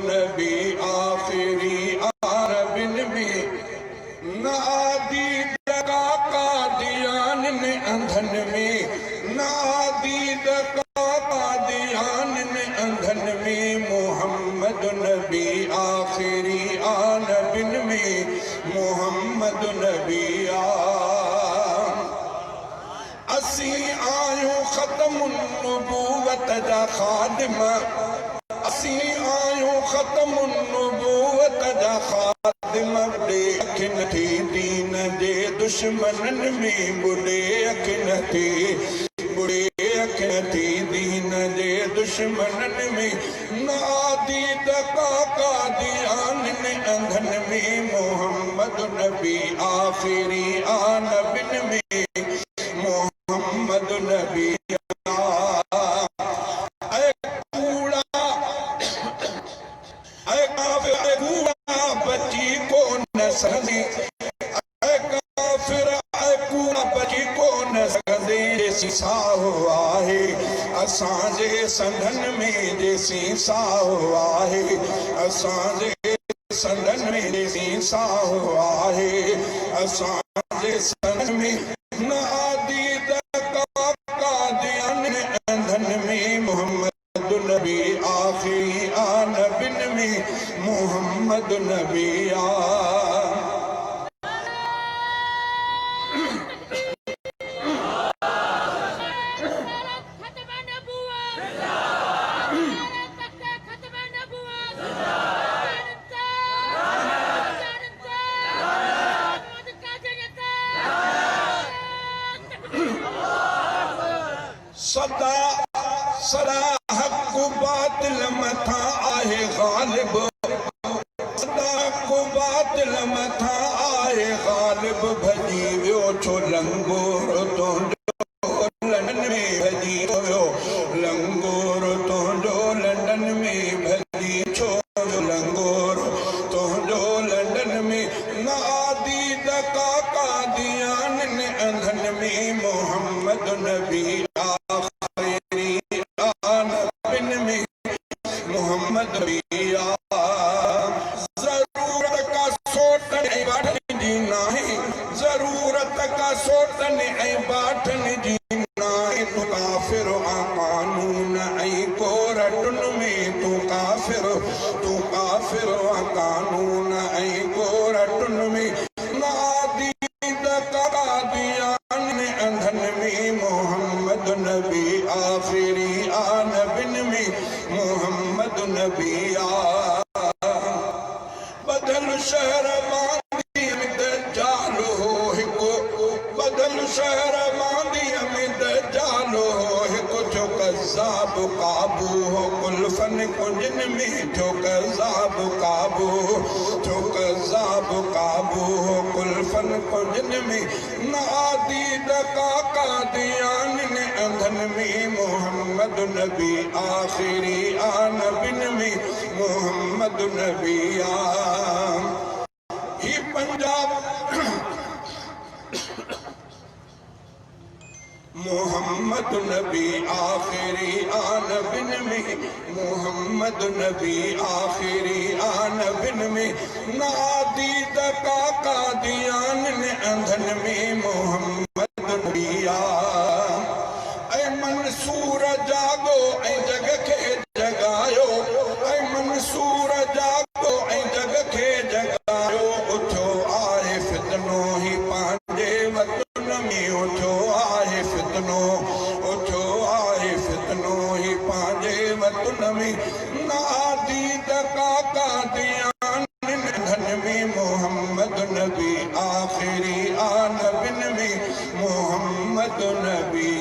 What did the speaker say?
नबी आखिरी आरबिन में नादी दगा कादियान ने अंधन में नादी दगा कादियान ने अंधन में मोहम्मद नबी आखिरी आरबिन में मोहम्मद नबी असी आयो खत्म नबूवत दा खादिम असी आयो खत्म नबूवत दा खादिम बुढ़े अखिन थी दीन जे दुश्मनन में बुढ़े अखिन थी दीन जे दुश्मनन में नादी दका कादियान ने अंधन में मोहम्मद नबी आखिरी आनबिन में मोहम्मद नबी बची को न सदी बची को न सदी जैसी साहो आहे असांजे संधन में जैसी साहो आहे असांजे संधन में जैसी साहो आहे असांजे संधन में नादी दका कादियान अंधन में मोहम्मद नबी आखिरी आनबिन में मोहम्मद नबी सदा सदा हक बातिल मथा आहे गालिब सदा हक बातिल मथा आहे गालिब भजी वियो छो लंगोर तुंहिंजो लंडन में भजी वियो लंगोर तुंहिंजो लंडन में भजी छो लंगोर तुंहिंजो लंडन में नादी दका कादियान ने अंधन में मोहम्मद नबी जरूरत का सोटन ऐं बाटन जी नाहे जरूरत का सोटन ऐं बाटन जी नाहे तू काफिर आ कानून ऐं कोरटुन में तू काफिर आ कानून ऐं कोरटुन में नादी दका कादियान ने अंधन में मोहम्मद नबी आखिरी आनबिन में मोहम्मद नबी बदल शहर मांदी में दज्जालो हिको बदल शहर मांदी में दज्जालो हिको जो कज़ाब काबू हो कुल्फन कुंजन में जो कज़ाब काबू हो कुल्फन कुंजन में नादी दका कादियान ने अंधन में मोहम्मद नबी आखिरी आनबिन में मोहम्मद नबी ही पंजाब मोहम्मद नबी आखिरी आनबिन में मोहम्मद नबी आखिरी आनबिन में नादी दका कादियान ने अंधन में मोहम्मद नबी ऐ मंसूर जागो ऐं जग खे जगायो ऐ मंसूर जागो ऐं जग खे जगायो उठो आहे फितनो ही पंहिंजे वतन में उठो आहे फितनो ही पंहिंजे वतन में नादी दका कादियान धन में मोहम्मद नबी आखिरी आनबिन में मोहम्मद नबी